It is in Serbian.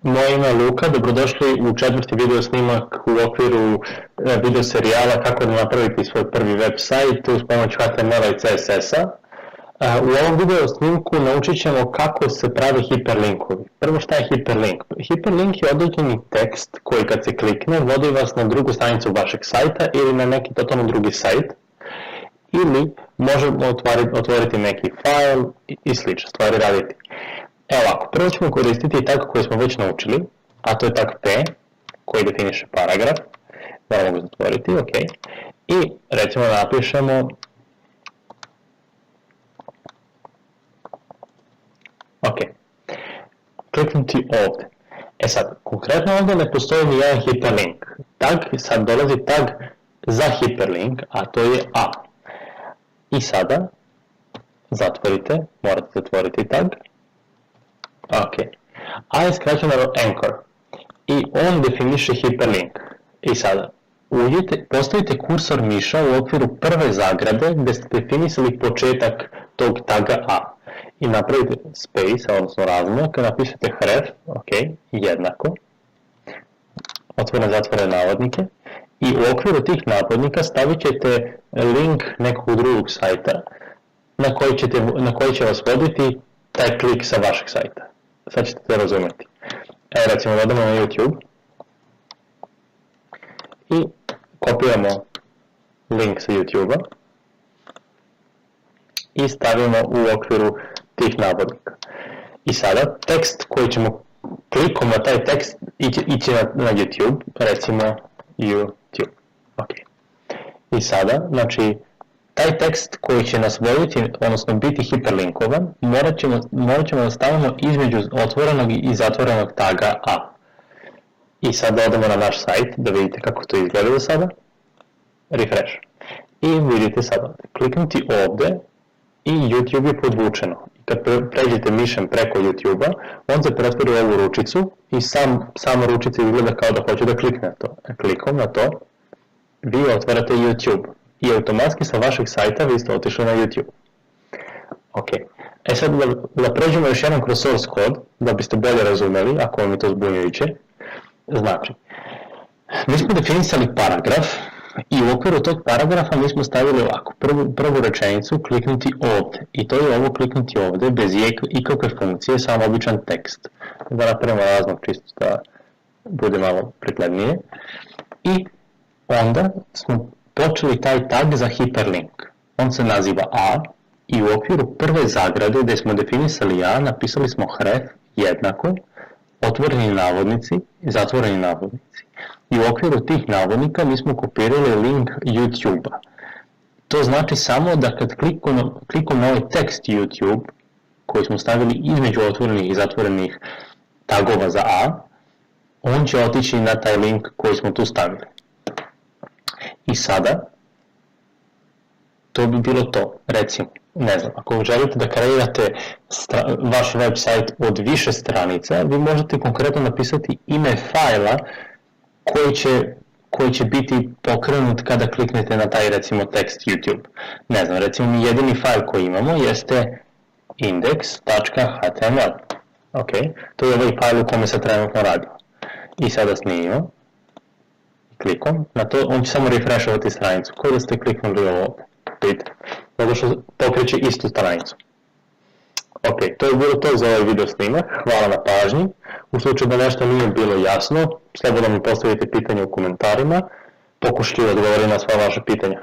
Moje ime je Luka, dobrodošli u 4. video snimak u okviru video serijala kako da napraviti svoj prvi web sajt uz pomoć HTML-a i CSS-a. U ovom video snimku naučit ćemo kako se prave hiperlinkovi. Prvo, šta je hiperlink? Hiperlink je određeni tekst koji kad se klikne vodi vas na drugu stranicu vašeg sajta ili na neki totalno drugi sajt, ili možemo otvoriti neki file i slične stvari raditi. Evo ovako, prvo ćemo koristiti tag koji smo već naučili, a to je tag P, koji definiše paragraf. Moramo ga zatvoriti, ok. I recimo napišemo ok. Kliknuti ovdje. E sad, konkretno ovdje ne postoji ni jedan hiperlink. Sad dolazi tag za hiperlink, a to je A. I sada zatvorite, morate zatvoriti tag. Ok. A je skraćeno anchor i on definiše hiperlink. I sada postavite kursor miša u okviru prve zagrade gdje ste definisali početak tog taga A. I napravite space, odnosno razmak, napišete href, ok, jednako, otvorene navodnike, i u okviru tih navodnika stavit ćete link nekog drugog sajta na koji će vas voditi taj klik sa vašeg sajta. Sad ćete to razumjeti. Evo recimo odemo na YouTube i kopiramo link sa YouTube-a i stavimo u okviru tih navodnika. I sada tekst koji ćemo klikom na taj tekst ići na YouTube, recimo YouTube. Okay. I sada, znači, taj tekst koji će nas voditi, odnosno biti hiperlinkovan, morat ćemo da stavimo između otvorenog i zatvorenog taga A. I sada odemo na naš sajt da vidite kako to izgleda do sada. Refresh. I vidite sada, kliknuti ovdje i YouTube je podvučeno. Kad pređete mišem preko YouTube-a, on se pretvori u ovu ručicu i sama ručica izgleda kao da hoće da klikne na to. Klikom na to, vi otvarate YouTube i automatski sa vašeg sajta vi ste otišli na YouTube. Ok. E sad da pređemo još jednom kroz source code, da biste bolje razumeli, ako vam je to zbunjujuće. Znači, mi smo definisali paragraf i u okviru tog paragrafa mi smo stavili ovako, prvu rečenicu kliknuti ovdje. I to je ovo kliknuti ovdje bez ikakve funkcije, samo običan tekst. Da napravimo razmak čisto da bude malo prikladnije. I onda smo počeli taj tag za hiperlink. On se naziva A i u okviru prve zagrade gdje smo definisali A napisali smo href jednako, otvoreni navodnici i zatvoreni navodnici. I u okviru tih navodnika mi smo kopirali link YouTube-a. To znači samo da kad klikom na ovaj tekst YouTube, koji smo stavili između otvorenih i zatvorenih tagova za A, on će otići na taj link koji smo tu stavili. I sada, to bi bilo to. Recimo, ne znam, ako želite da kreirate vaš website od više stranica, vi možete konkretno napisati ime fajla koji će biti pokrenut kada kliknete na taj, recimo, tekst YouTube. Ne znam, recimo, jedini fajl koji imamo jeste index.html. Ok, to je ovaj fajl u kome se trenutno radi. I sada snimimo. Klikom na to, on će samo refreshovati stranicu, kao da ste kliknuli ovdje. Vidite, zato što pokreće istu stranicu. Ok, to je bilo to za ovaj video snimak, hvala na pažnji. U slučaju da nešto nije bilo jasno, slobodno mi postavite pitanje u komentarima, pokušat ću odgovoriti na sva vaša pitanja.